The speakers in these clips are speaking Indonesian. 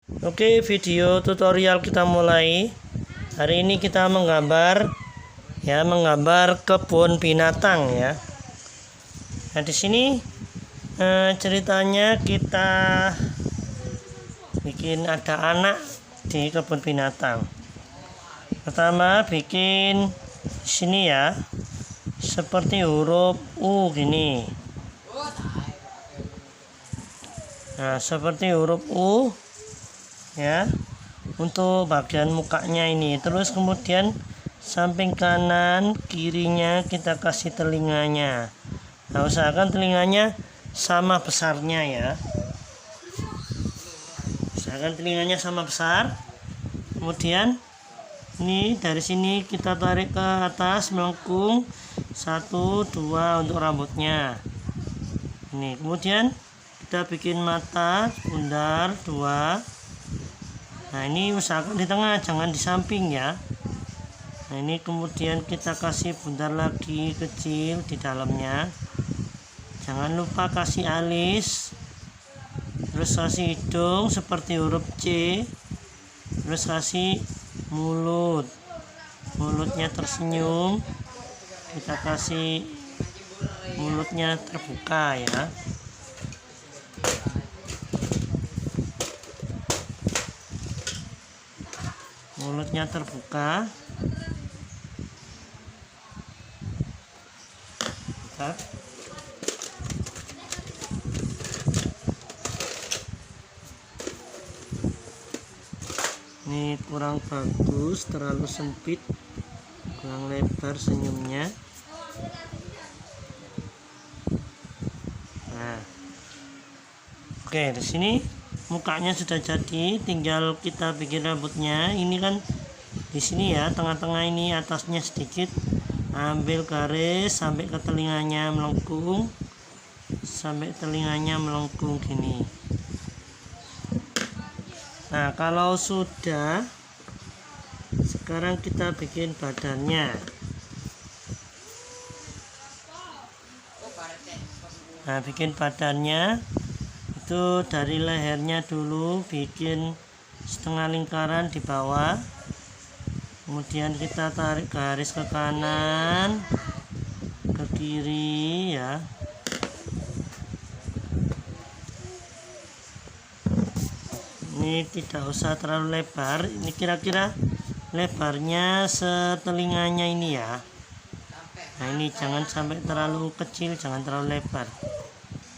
Oke, video tutorial kita mulai. Hari ini kita menggambar kebun binatang ya. Nah, di sini ceritanya kita bikin ada anak di kebun binatang. Pertama bikin di sini ya, seperti huruf U gini. Nah, seperti huruf U ya, untuk bagian mukanya ini. Terus kemudian samping kanan kirinya kita kasih telinganya. Nah, usahakan telinganya sama besarnya ya. Usahakan telinganya sama besar. Kemudian ini dari sini kita tarik ke atas melengkung 1, 2 untuk rambutnya. Ini kemudian kita bikin mata bundar 2. Nah, ini usahakan di tengah, jangan di samping ya. Nah, ini kemudian kita kasih bundar lagi kecil di dalamnya. Jangan lupa kasih alis. Terus kasih hidung seperti huruf C. Terus kasih mulut. Mulutnya tersenyum. Kita kasih mulutnya terbuka ya. Mulutnya terbuka. Bentar. Ini kurang bagus, terlalu sempit, kurang lebar senyumnya. Nah, oke, di sini mukanya sudah jadi, tinggal kita bikin rambutnya. Ini kan di sini ya, tengah-tengah ini atasnya sedikit, ambil garis sampai ke telinganya melengkung, sampai telinganya melengkung gini. Nah, kalau sudah, sekarang kita bikin badannya. Nah, bikin badannya itu dari lehernya dulu, bikin setengah lingkaran di bawah. Kemudian kita tarik garis ke kanan, ke kiri ya. Ini tidak usah terlalu lebar, ini kira-kira lebarnya setelinganya ini ya. Nah, ini jangan sampai terlalu kecil, jangan terlalu lebar.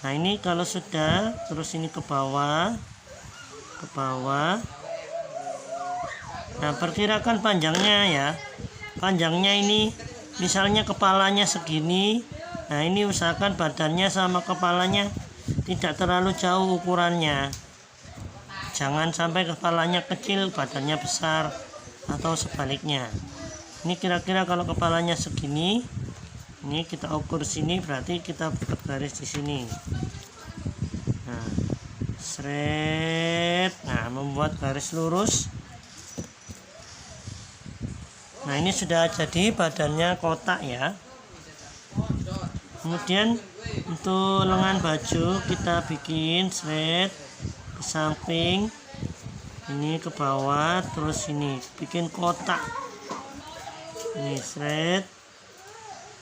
Nah, ini kalau sudah, terus ini ke bawah, ke bawah. Nah, perkirakan panjangnya ya. Panjangnya ini misalnya kepalanya segini. Nah, ini usahakan badannya sama kepalanya tidak terlalu jauh ukurannya. Jangan sampai kepalanya kecil, badannya besar, atau sebaliknya. Ini kira-kira kalau kepalanya segini, ini kita ukur sini, berarti kita buat garis di sini. Nah, seret. Nah, membuat garis lurus. Nah, ini sudah jadi badannya kotak ya. Kemudian untuk lengan baju kita bikin seret ke samping, ini ke bawah, terus ini bikin kotak. Ini seret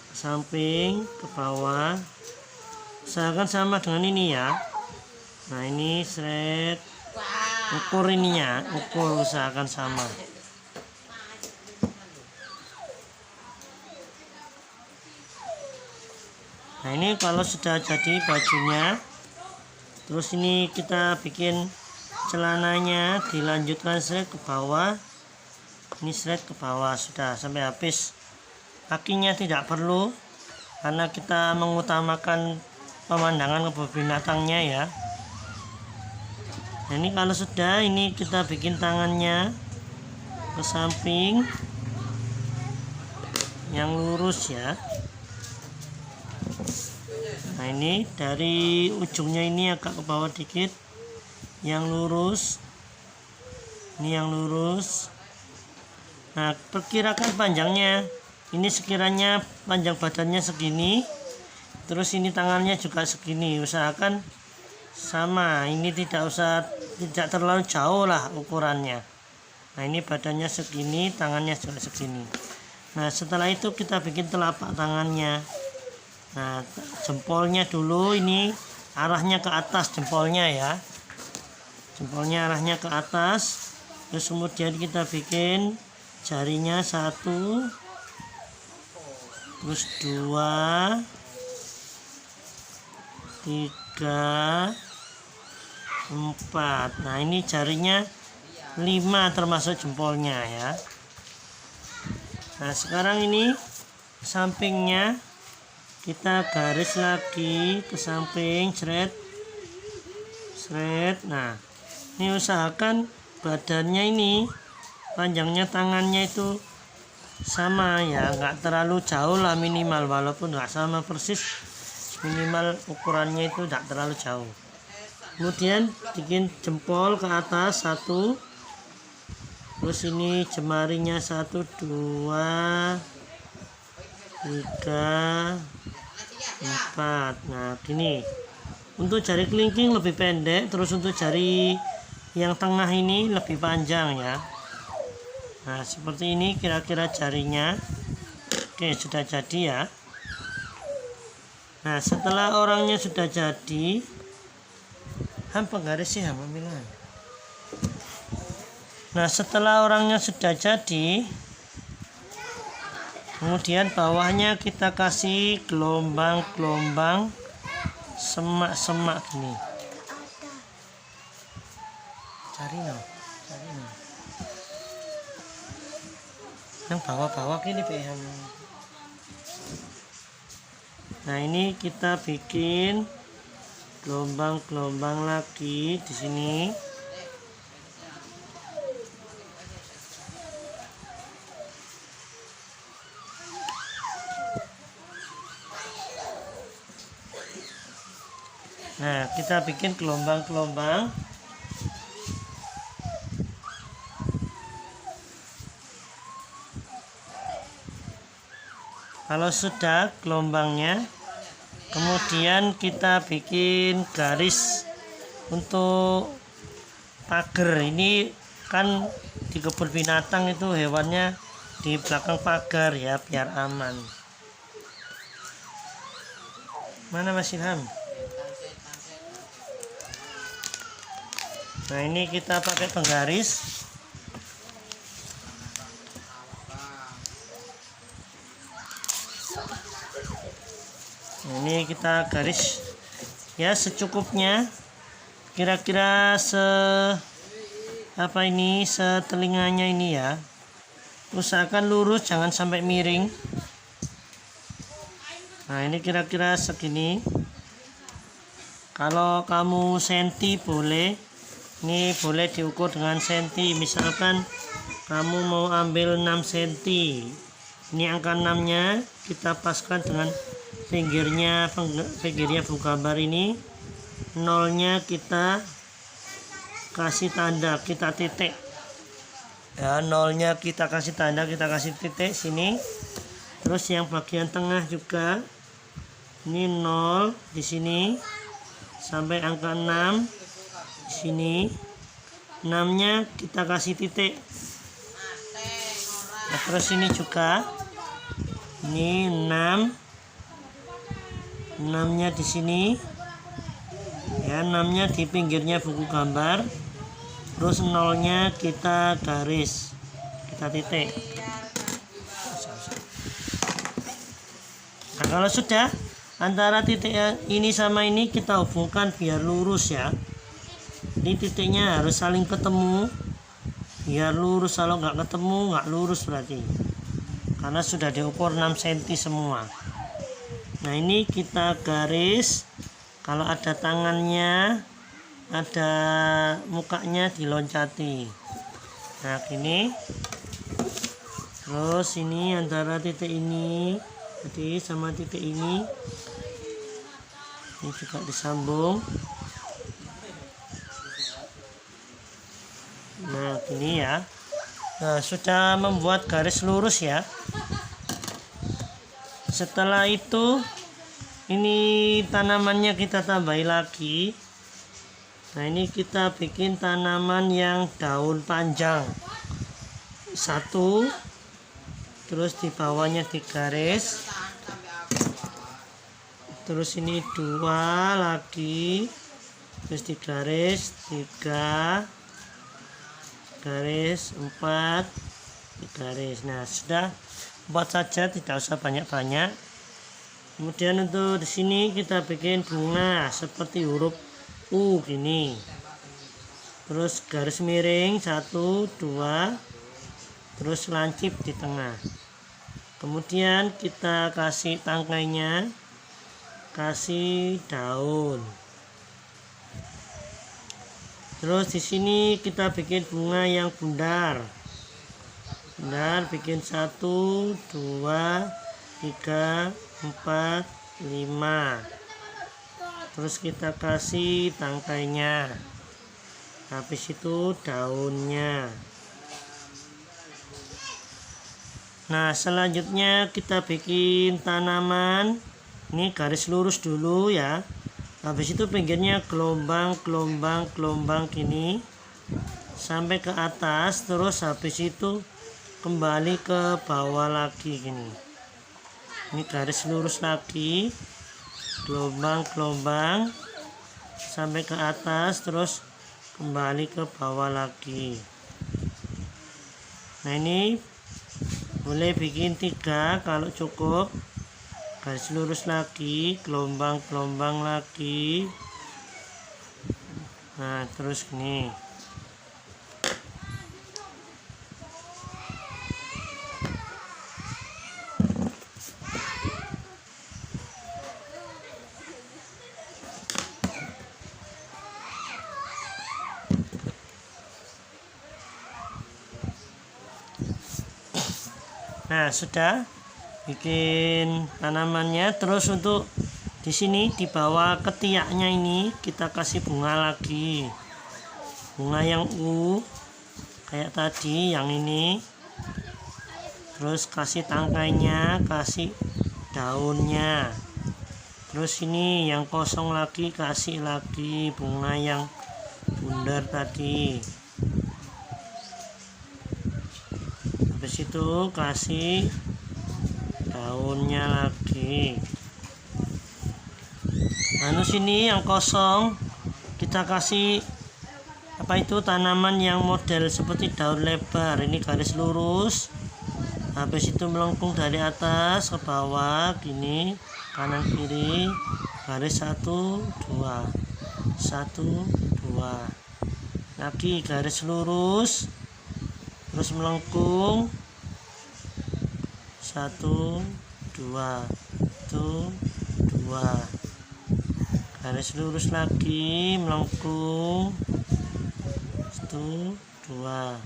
ke samping, ke bawah. Usahakan sama dengan ini ya. Nah, ini seret, ukur ininya, ukur usahakan sama. Nah, ini kalau sudah jadi bajunya, terus ini kita bikin celananya, dilanjutkan seret ke bawah. Ini seret ke bawah, sudah sampai habis. Kakinya tidak perlu, karena kita mengutamakan pemandangan kebun binatangnya ya. Nah, ini kalau sudah, ini kita bikin tangannya ke samping yang lurus ya. Nah, ini dari ujungnya ini agak ke bawah dikit, yang lurus. Ini yang lurus. Nah, perkirakan panjangnya. Ini sekiranya panjang badannya segini, terus ini tangannya juga segini. Usahakan sama, ini tidak usah tidak terlalu jauh lah ukurannya. Nah ini badannya segini, tangannya juga segini. Nah setelah itu kita bikin telapak tangannya. Nah jempolnya dulu ini arahnya ke atas, jempolnya ya, jempolnya arahnya ke atas. Terus kemudian kita bikin jarinya 1, terus 2, 3, 4. Nah ini jarinya 5 termasuk jempolnya ya. Nah sekarang ini sampingnya kita garis lagi ke samping, seret. Nah ini usahakan badannya ini, panjangnya tangannya itu sama ya, nggak terlalu jauh lah minimal, walaupun nggak sama persis, minimal ukurannya itu tidak terlalu jauh. Kemudian bikin jempol ke atas 1, terus ini jemarinya 1, 2, 3, 4. Nah gini, untuk jari kelingking lebih pendek, terus untuk jari yang tengah ini lebih panjang ya. Nah seperti ini kira-kira jarinya. Oke, sudah jadi ya. Nah setelah orangnya sudah jadi, penggaris sih bilang. Nah setelah orangnya sudah jadi, kemudian bawahnya kita kasih gelombang-gelombang semak-semak gini. Cari no. Yang bawah-bawah gini peham. Nah ini kita bikin gelombang-gelombang lagi di sini. Nah kita bikin gelombang-gelombang. Kalau sudah gelombangnya, kemudian kita bikin garis untuk pagar. Ini kan di kebun binatang itu hewannya di belakang pagar ya, biar aman. Mana Mas Ilham? Nah ini kita pakai penggaris. Ini kita garis ya secukupnya, kira-kira setelinganya ini ya. Usahakan lurus, jangan sampai miring. Nah ini kira-kira segini. Kalau kamu senti boleh, ini boleh diukur dengan senti. Misalkan kamu mau ambil 6 senti, ini angka 6 nya kita paskan dengan pinggirnya buku gambar ini. 0 nya kita kasih tanda, kita titik ya. 0 nya kita kasih tanda, kita kasih titik sini. Terus yang bagian tengah juga ini 0 di sini sampai angka 6 di sini. 6 nya kita kasih titik. Nah, terus ini juga ini 6 nya di sini ya, 6 nya di pinggirnya buku gambar. Terus 0 nya kita garis, kita titik. Nah kalau sudah, antara titik ini sama ini kita hubungkan biar lurus ya. Ini titiknya harus saling ketemu biar lurus. Kalau nggak ketemu nggak lurus berarti, karena sudah diukur 6 cm semua. Nah ini kita garis. Kalau ada tangannya, ada mukanya, diloncati. Nah gini. Terus ini antara titik ini tadi sama titik ini juga disambung. Nah gini ya. Nah sudah membuat garis lurus ya. Setelah itu ini tanamannya kita tambahi lagi. Nah, ini kita bikin tanaman yang daun panjang. 1, terus di bawahnya digaris, terus ini 2 lagi, terus digaris 3 garis, 4 garis. Nah, sudah 4 saja, tidak usah banyak-banyak. Kemudian untuk di sini kita bikin bunga seperti huruf U gini. Terus garis miring 1 2, terus lancip di tengah. Kemudian kita kasih tangkainya, kasih daun. Terus di sini kita bikin bunga yang bundar. Bundar bikin 1 2 3 4 5. Terus kita kasih tangkainya. Habis itu daunnya. Nah, selanjutnya kita bikin tanaman. Ini garis lurus dulu ya. Habis itu pinggirnya gelombang gini sampai ke atas, terus habis itu kembali ke bawah lagi gini. Ini garis lurus lagi, gelombang sampai ke atas, terus kembali ke bawah lagi. Nah, ini boleh bikin 3 kalau cukup. Garis lurus lagi, gelombang lagi. Nah, terus gini. Nah, sudah bikin tanamannya. Terus untuk di sini di bawah ketiaknya ini kita kasih bunga lagi, bunga yang U kayak tadi yang ini. Terus kasih tangkainya, kasih daunnya. Terus ini yang kosong lagi, kasih lagi bunga yang bundar tadi. Habis itu kasih daunnya lagi. Lalu sini yang kosong kita kasih apa itu tanaman yang model seperti daun lebar. Ini garis lurus, habis itu melengkung dari atas ke bawah gini, kanan kiri, garis 1 2 1 2 lagi garis lurus, terus melengkung 1 2 1 2, garis lurus lagi, melengkung 1 2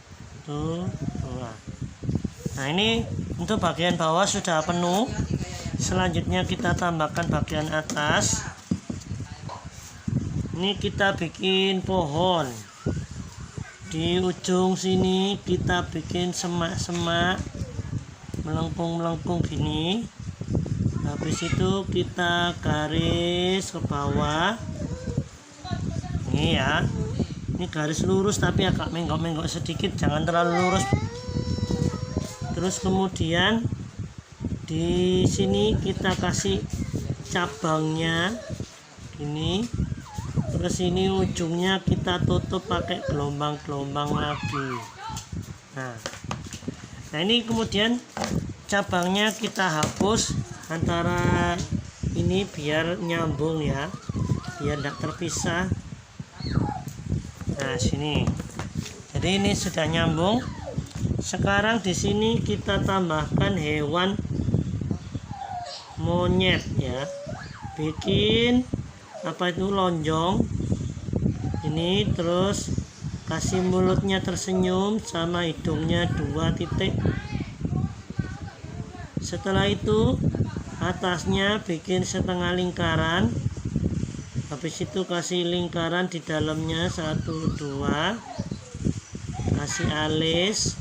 1 2. Nah, ini untuk bagian bawah sudah penuh. Selanjutnya kita tambahkan bagian atas. Ini kita bikin pohon. Di ujung sini kita bikin semak-semak melengkung gini. Habis itu kita garis ke bawah. Ini ya. Ini garis lurus tapi agak menggok-menggok sedikit, jangan terlalu lurus. Terus kemudian di sini kita kasih cabangnya ini. Terus ini ujungnya kita tutup pakai gelombang lagi. Nah, ini kemudian cabangnya kita hapus antara ini biar nyambung ya, biar tidak terpisah. Nah, sini. Jadi ini sudah nyambung. Sekarang di sini kita tambahkan hewan monyet ya. Bikin apa itu lonjong. Ini terus kasih mulutnya tersenyum sama hidungnya 2 titik. Setelah itu atasnya bikin setengah lingkaran. Habis itu kasih lingkaran di dalamnya 1 2, kasih alis,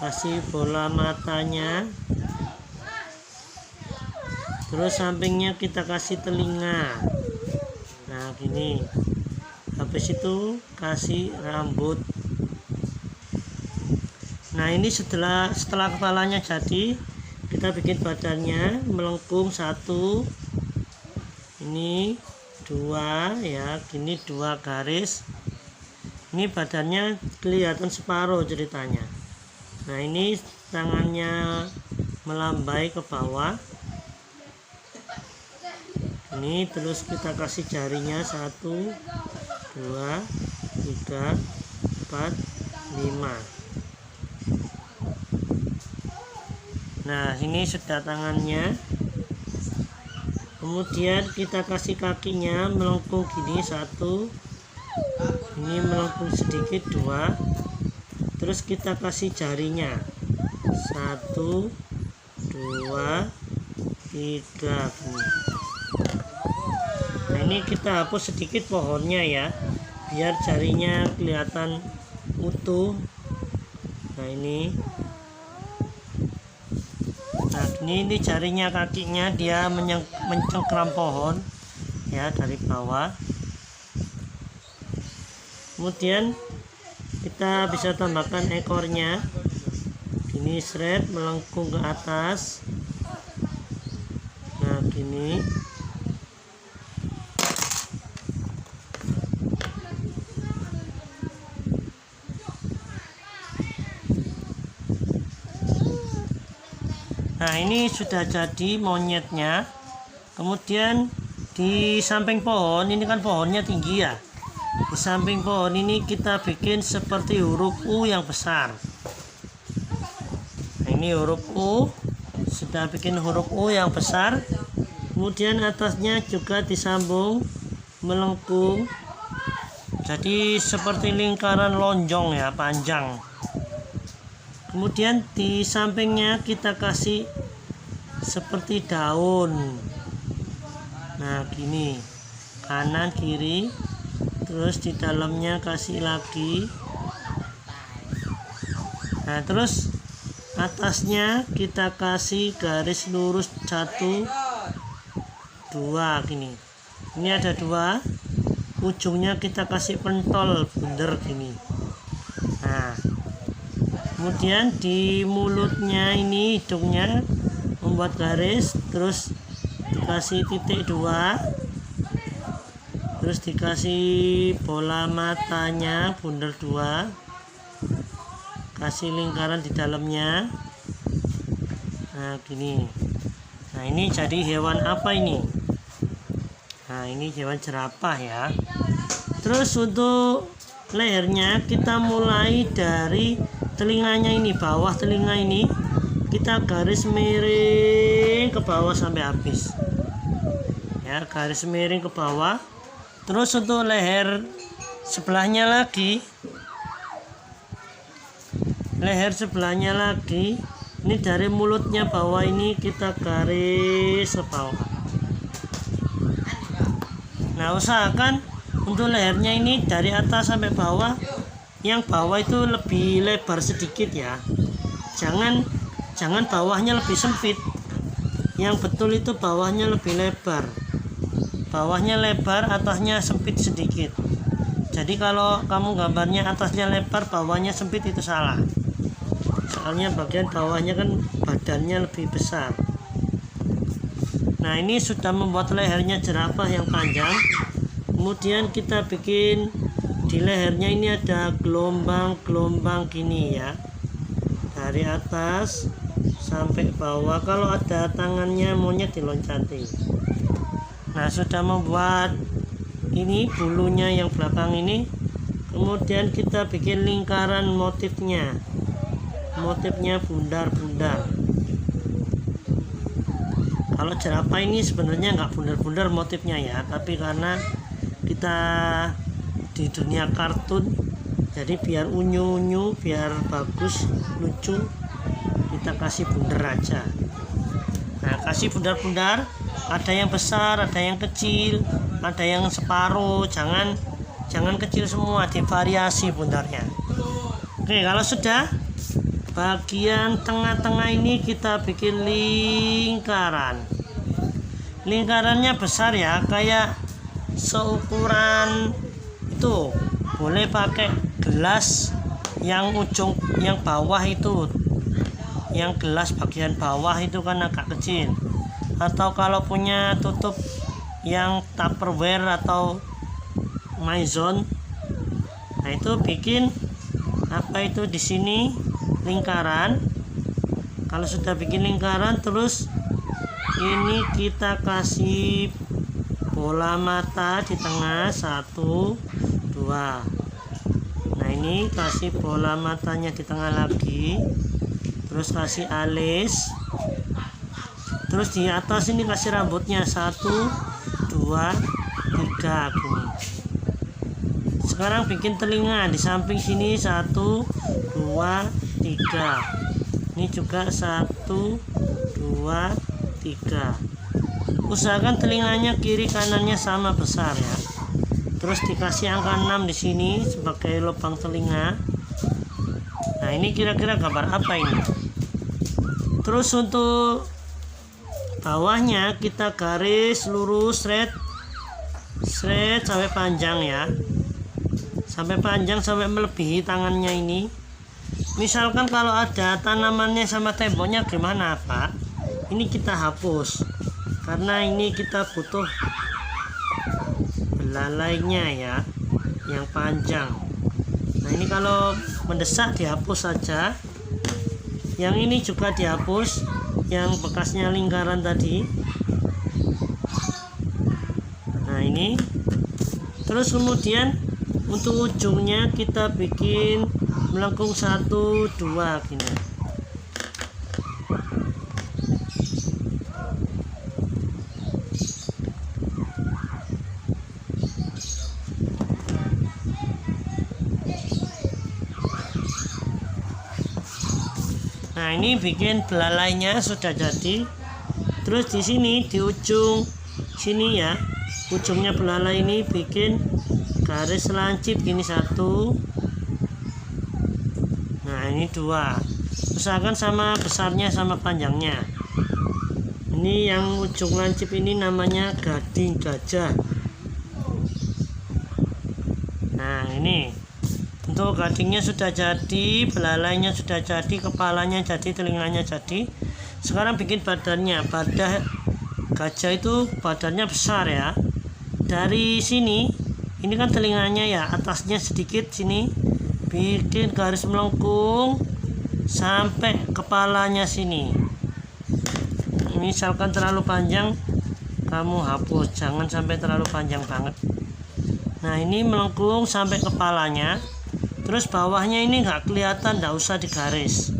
kasih bola matanya. Terus sampingnya kita kasih telinga. Nah, gini. habis itu kasih rambut. Nah ini setelah kepalanya jadi, kita bikin badannya melengkung 1, ini 2 ya, gini 2 garis. Ini badannya kelihatan separuh ceritanya. Nah ini tangannya melambai ke bawah. Ini terus kita kasih jarinya 1, 2, 3, 4, 5. Nah ini sudah tangannya. Kemudian kita kasih kakinya melengkung gini 1, ini melengkung sedikit 2. Terus kita kasih jarinya 1, 2, 3 gini. Nah ini kita hapus sedikit pohonnya ya, biar jarinya kelihatan utuh. Nah ini, nah ini jarinya, kakinya dia mencengkram pohon ya dari bawah. Kemudian kita bisa tambahkan ekornya, ini seret melengkung ke atas. Nah gini. Nah ini sudah jadi monyetnya. Kemudian di samping pohon, ini kan pohonnya tinggi ya, di samping pohon ini kita bikin seperti huruf U yang besar. Nah ini huruf U, sudah bikin huruf U yang besar. Kemudian atasnya juga disambung melengkung, jadi seperti lingkaran lonjong ya, panjang. Kemudian di sampingnya kita kasih seperti daun. Nah gini, kanan kiri, terus di dalamnya kasih lagi. Nah terus atasnya kita kasih garis lurus 1, 2 gini. Ini ada 2, ujungnya kita kasih pentol bunder gini. Nah kemudian di mulutnya ini, hidungnya membuat garis, terus dikasih titik 2, terus dikasih bola matanya bunder 2, kasih lingkaran di dalamnya. Nah gini. Nah ini jadi hewan apa ini? Nah ini hewan jerapah ya. Terus untuk lehernya kita mulai dari telinganya ini, bawah telinga ini kita garis miring ke bawah sampai habis ya, garis miring ke bawah. Terus untuk leher sebelahnya lagi, ini dari mulutnya bawah ini kita garis ke bawah. Nah usahakan untuk lehernya ini dari atas sampai bawah, yang bawah itu lebih lebar sedikit ya, jangan bawahnya lebih sempit. Yang betul itu bawahnya lebih lebar, bawahnya lebar, atasnya sempit sedikit. Jadi kalau kamu gambarnya atasnya lebar, bawahnya sempit, itu salah. Soalnya bagian bawahnya kan badannya lebih besar. Nah ini sudah membuat lehernya jerapah yang panjang. Kemudian kita bikin di lehernya ini ada gelombang-gelombang gini ya, dari atas sampai bawah. Kalau ada tangannya monyet diloncati. Nah sudah membuat ini bulunya yang belakang ini. Kemudian kita bikin lingkaran motifnya bundar-bundar. Kalau jerapah ini sebenarnya nggak bundar-bundar motifnya ya, tapi karena kita di dunia kartun, jadi biar unyu-unyu, biar bagus, lucu, kita kasih bundar aja. Nah kasih bundar-bundar, ada yang besar, ada yang kecil, ada yang separuh, jangan kecil semua, divariasi bundarnya. Oke, kalau sudah, bagian tengah-tengah ini kita bikin lingkarannya besar ya, kayak seukuran itu boleh pakai gelas yang ujung yang bawah itu, yang gelas bagian bawah itu kan agak kecil, atau kalau punya tutup yang Tupperware atau Maison, nah itu bikin apa itu di sini lingkaran. Kalau sudah bikin lingkaran, terus ini kita kasih bola mata di tengah 1 2. Nah ini kasih bola matanya di tengah lagi, terus kasih alis, terus di atas ini kasih rambutnya 1 2 3 gini. Sekarang bikin telinga di samping sini 1 2 3. Ini juga 1 2 3. Usahakan telinganya kiri kanannya sama besar ya. Terus dikasih angka 6 di sini sebagai lubang telinga. Nah ini kira-kira gambar apa ini? Terus untuk bawahnya kita garis lurus straight sampai panjang ya, sampai panjang sampai melebihi tangannya ini. Misalkan kalau ada tanamannya sama temboknya gimana Pak? Ini kita hapus karena ini kita butuh belalainya ya, yang panjang. Nah ini kalau mendesak dihapus saja, yang ini juga dihapus, yang bekasnya lingkaran tadi. Nah ini terus kemudian untuk ujungnya kita bikin melengkung 1 2 gini. Nah ini bikin belalainya sudah jadi. Terus di sini di ujung sini ya, ujungnya belalai ini bikin garis lancip gini 1. Nah ini 2. Usahakan sama besarnya sama panjangnya. Ini yang ujung lancip ini namanya gading gajah. Nah ini untuk gadingnya sudah jadi, belalainya sudah jadi, kepalanya jadi, telinganya jadi. Sekarang bikin badannya. Badan gajah itu badannya besar ya. Dari sini, ini kan telinganya ya, atasnya sedikit sini, bikin garis melengkung sampai kepalanya sini. Misalkan terlalu panjang, kamu hapus, jangan sampai terlalu panjang banget. Nah ini melengkung sampai kepalanya. Terus bawahnya ini nggak kelihatan, nggak usah digaris.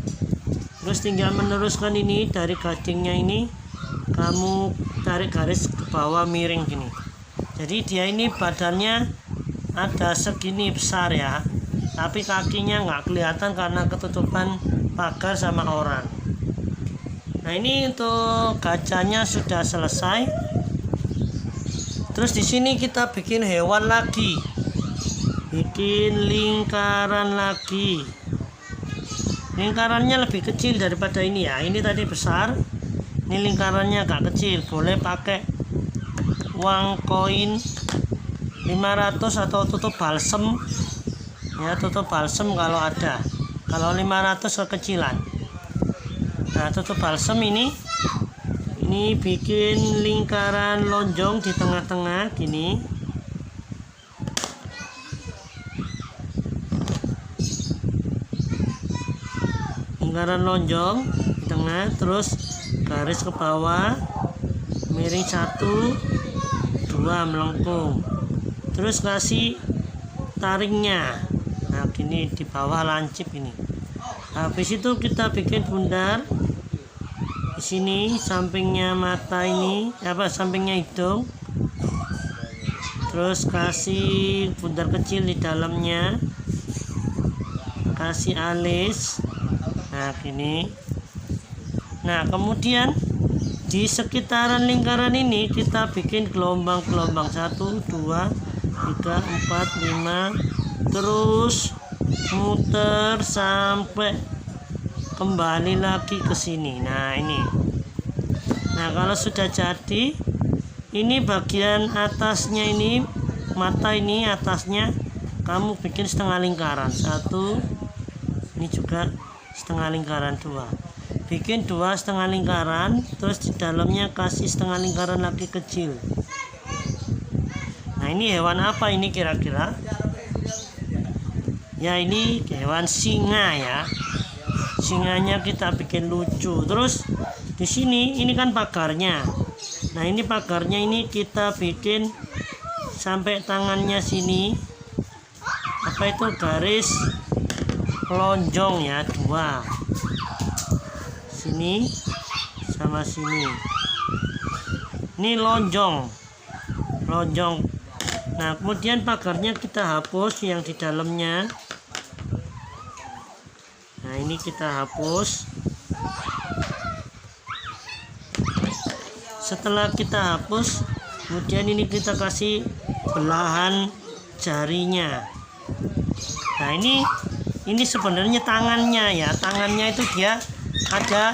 Terus tinggal meneruskan ini dari gadingnya ini, kamu tarik garis ke bawah miring gini. Jadi dia ini badannya ada segini besar ya, tapi kakinya nggak kelihatan karena ketutupan pagar sama orang. Nah ini untuk gajahnya sudah selesai. Terus di sini kita bikin hewan lagi. Bikin lingkaran lagi. Lingkarannya lebih kecil daripada ini ya. Ini tadi besar, ini lingkarannya agak kecil. Boleh pakai uang koin 500 atau tutup balsem ya, tutup balsem kalau ada. Kalau 500 kekecilan. Nah tutup balsem ini bikin lingkaran lonjong di tengah-tengah gini. Lingkaran lonjong di tengah, terus garis ke bawah miring 1 2 melengkung, terus kasih taringnya. Nah gini di bawah lancip ini. Habis itu kita bikin bundar di sini, sampingnya mata ini sampingnya hidung, terus kasih bundar kecil di dalamnya, kasih alis. Nah gini. Nah kemudian di sekitaran lingkaran ini kita bikin gelombang-gelombang 1 2 3 4 5, terus muter sampai kembali lagi ke sini. Nah ini. Nah kalau sudah jadi, ini bagian atasnya ini, mata ini atasnya kamu bikin setengah lingkaran. 1, ini juga setengah lingkaran 2. Bikin 2 setengah lingkaran, terus di dalamnya kasih setengah lingkaran lagi kecil. Nah, ini hewan apa ini kira-kira? Ya, ini hewan singa ya. Singanya kita bikin lucu. Terus di sini ini kan pagarnya. Nah, ini pagarnya ini kita bikin sampai tangannya sini. Apa itu garis lonjong ya, 2. Sini sama sini. Ini lonjong. Nah, kemudian pagarnya kita hapus yang di dalamnya. Nah, ini kita hapus. Setelah kita hapus, kemudian ini kita kasih belahan jarinya. Nah, ini sebenarnya tangannya ya. Tangannya itu dia ada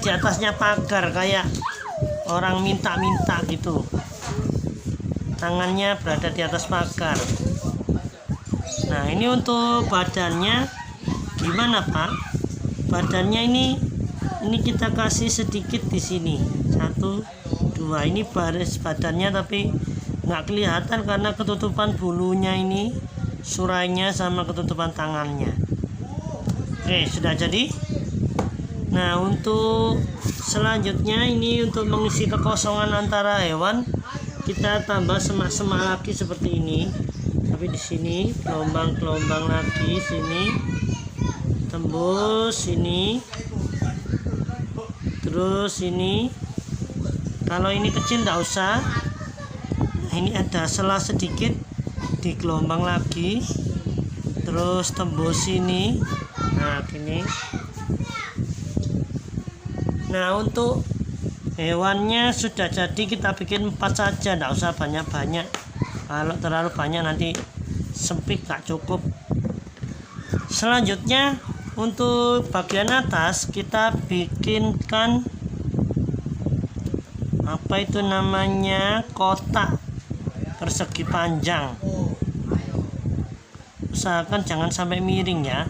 di atasnya pagar kayak orang minta-minta gitu. Tangannya berada di atas pagar. Nah, ini untuk badannya gimana, Pak? Badannya ini kita kasih sedikit di sini. 1, 2. Ini baris badannya tapi nggak kelihatan karena ketutupan bulunya ini, surainya sama ketutupan tangannya. Oke, sudah jadi. Nah, untuk selanjutnya ini untuk mengisi kekosongan antara hewan, kita tambah semak-semak lagi seperti ini. Tapi di sini gelombang-gelombang lagi, sini tembus sini, terus ini. Kalau ini kecil tidak usah. Nah, ini ada sela sedikit, di gelombang lagi, terus tembus sini. Nah, gini. Nah, untuk hewannya sudah jadi, kita bikin 4 saja, tidak usah banyak-banyak. Kalau terlalu banyak nanti sempit, gak cukup. Selanjutnya untuk bagian atas kita bikinkan apa itu namanya, kotak persegi panjang. Usahakan jangan sampai miring ya.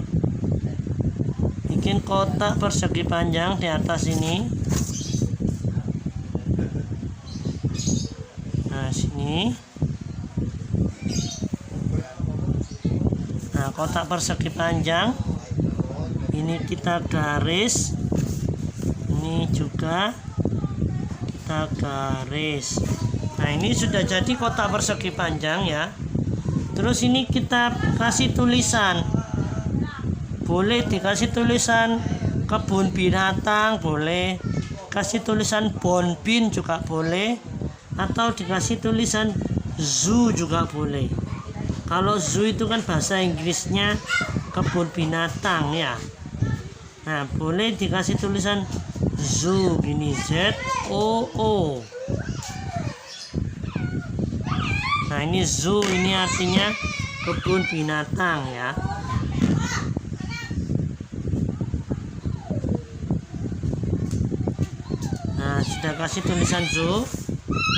Bikin kotak persegi panjang di atas ini. Nah, sini. Nah, kotak persegi panjang ini kita garis, ini juga kita garis. Nah, ini sudah jadi kotak persegi panjang ya. Terus ini kita kasih tulisan. Boleh dikasih tulisan kebun binatang, boleh kasih tulisan Bonbin juga boleh, atau dikasih tulisan zoo juga boleh. Kalau zoo itu kan bahasa Inggrisnya kebun binatang ya. Nah, boleh dikasih tulisan zoo ini, ZOO. Nah, ini zoo, ini artinya kebun binatang ya. Nah, sudah kasih tulisan zoo.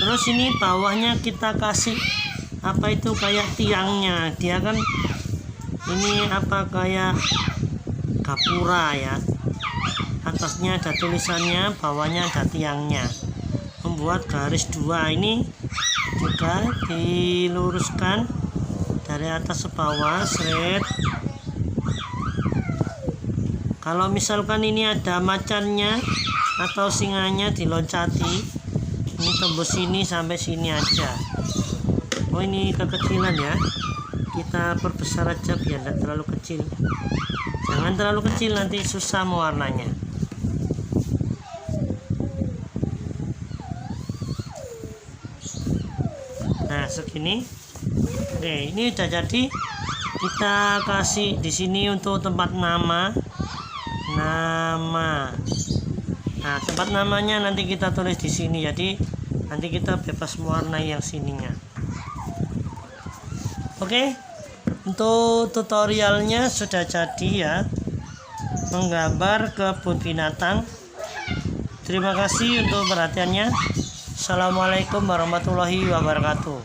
Terus ini bawahnya kita kasih apa itu, kayak tiangnya. Dia kan ini apa, kayak gapura ya. Atasnya ada tulisannya, bawahnya ada tiangnya. Membuat garis 2 ini juga diluruskan dari atas ke bawah, seret. Kalau misalkan ini ada macannya atau singanya, diloncati, ini tembus sini sampai sini aja. Oh, ini kekecilan ya, kita perbesar aja biar tidak terlalu kecil. Jangan terlalu kecil, nanti susah mewarnanya. Nah, segini. Oke, ini udah jadi. Kita kasih di sini untuk tempat nama. Nah, tempat namanya nanti kita tulis di sini. Jadi nanti kita bebas mewarnai yang sininya. Oke, untuk tutorialnya sudah jadi ya, menggambar kebun binatang. Terima kasih untuk perhatiannya. Assalamualaikum warahmatullahi wabarakatuh.